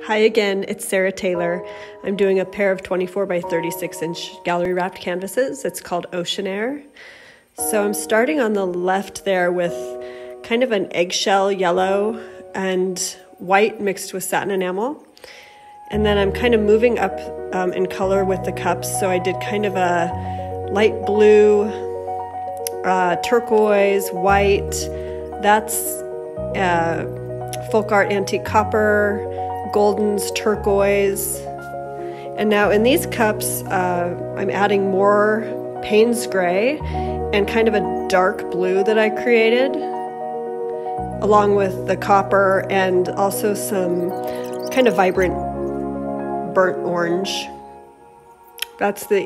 Hi again, it's Sarah Taylor. I'm doing a pair of 24 by 36 inch gallery wrapped canvases. It's called Ocean Air. So I'm starting on the left there with kind of an eggshell yellow and white mixed with satin enamel. And then I'm kind of moving up in color with the cups. So I did kind of a light blue, turquoise, white. That's folk art antique copper, goldens, turquoise. And now in these cups, I'm adding more Payne's gray and kind of a dark blue that I created, along with the copper and also some kind of vibrant burnt orange. That's the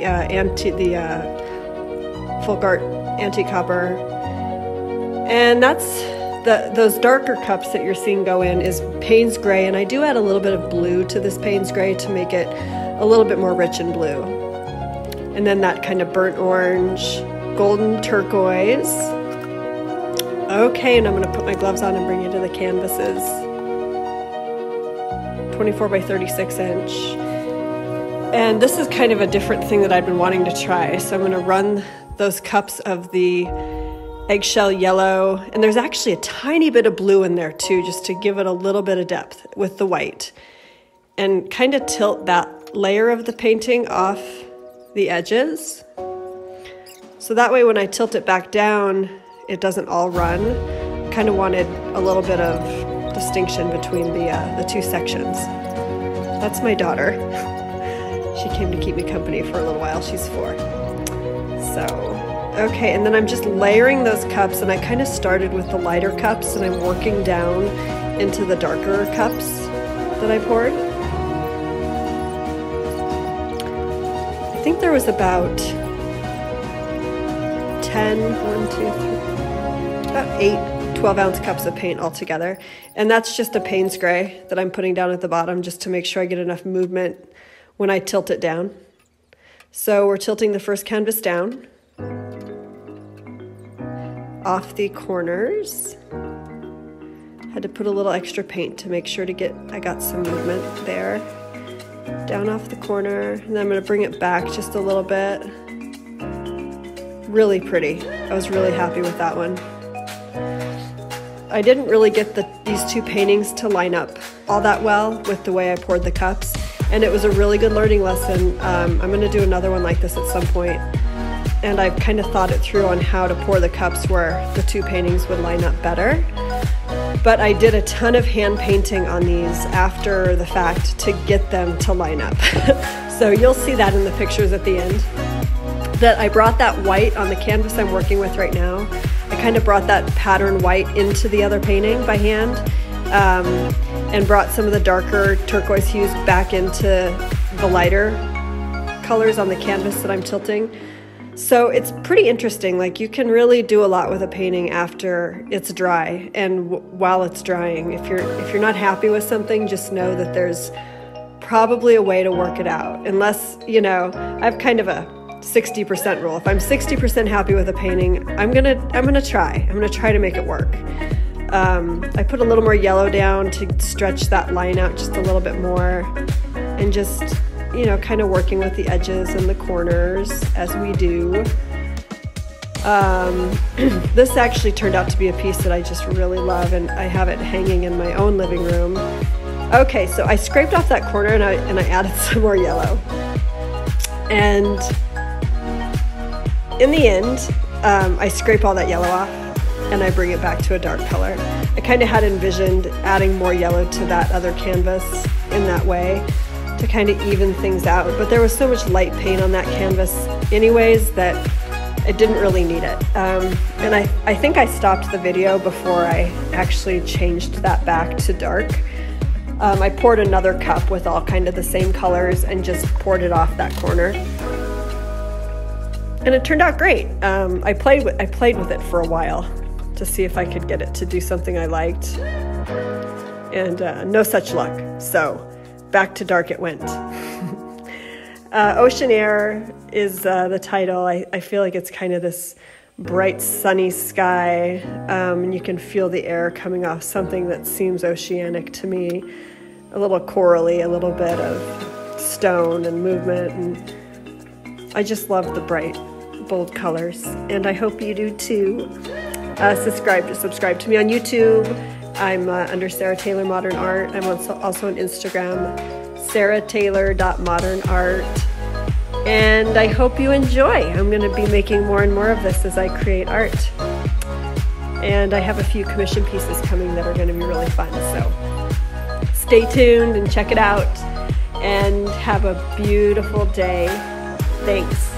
folk art antique copper. And that's those darker cups that you're seeing go in is Payne's gray, and I do add a little bit of blue to this Payne's gray to make it a little bit more rich in blue. And then that kind of burnt orange, golden turquoise. Okay, and I'm going to put my gloves on and bring you to the canvases. 24 by 36 inch. And this is kind of a different thing that I've been wanting to try. So I'm going to run those cups of the eggshell yellow, and there's actually a tiny bit of blue in there too, just to give it a little bit of depth with the white, and kind of tilt that layer of the painting off the edges. So that way when I tilt it back down, it doesn't all run. I kind of wanted a little bit of distinction between the two sections. That's my daughter. She came to keep me company for a little while. She's 4. Okay, and then I'm just layering those cups, and I kind of started with the lighter cups, and I'm working down into the darker cups that I poured. I think there was about 8 12-ounce cups of paint altogether, and that's just a Payne's gray that I'm putting down at the bottom just to make sure I get enough movement when I tilt it down. So we're tilting the first canvas down off the corners. Had to put a little extra paint to make sure I got some movement there. Down off the corner, and then I'm going to bring it back just a little bit. Really pretty. I was really happy with that one. I didn't really get these two paintings to line up all that well with the way I poured the cups, and it was a really good learning lesson. I'm going to do another one like this at some point. And I've kind of thought it through on how to pour the cups where the two paintings would line up better. But I did a ton of hand painting on these after the fact to get them to line up. So you'll see that in the pictures at the end. That I brought that white on the canvas I'm working with right now. I kind of brought that pattern white into the other painting by hand, and brought some of the darker turquoise hues back into the lighter colors on the canvas that I'm tilting. So it's pretty interesting. Like, you can really do a lot with a painting after it's dry and while it's drying. If you're not happy with something, just know that there's probably a way to work it out. Unless, I have kind of a 60% rule. If I'm 60% happy with a painting, I'm gonna try to make it work. I put a little more yellow down to stretch that line out just a little bit more, and just kind of working with the edges and the corners as we do. This actually turned out to be a piece that I just really love, and I have it hanging in my own living room. Okay, so I scraped off that corner and I added some more yellow. And in the end, I scrape all that yellow off and I bring it back to a dark color. I kind of had envisioned adding more yellow to that other canvas in that way, to kind of even things out, but there was so much light paint on that canvas anyways that I didn't really need it. And I think I stopped the video before I actually changed that back to dark. I poured another cup with all kind of the same colors and just poured it off that corner. And it turned out great. I played with it for a while to see if I could get it to do something I liked, and no such luck. So back to dark it went. Ocean Air is the title. I feel like it's kind of this bright sunny sky, and you can feel the air coming off something that seems oceanic to me. a little corally, a little bit of stone and movement, and I just love the bright, bold colors, and I hope you do too. Subscribe to me on YouTube. I'm under Sarah Taylor Modern Art. I'm also on Instagram, sarahtaylor.modernart. And I hope you enjoy. I'm going to be making more and more of this as I create art. And I have a few commission pieces coming that are going to be really fun. So stay tuned and check it out. And have a beautiful day. Thanks.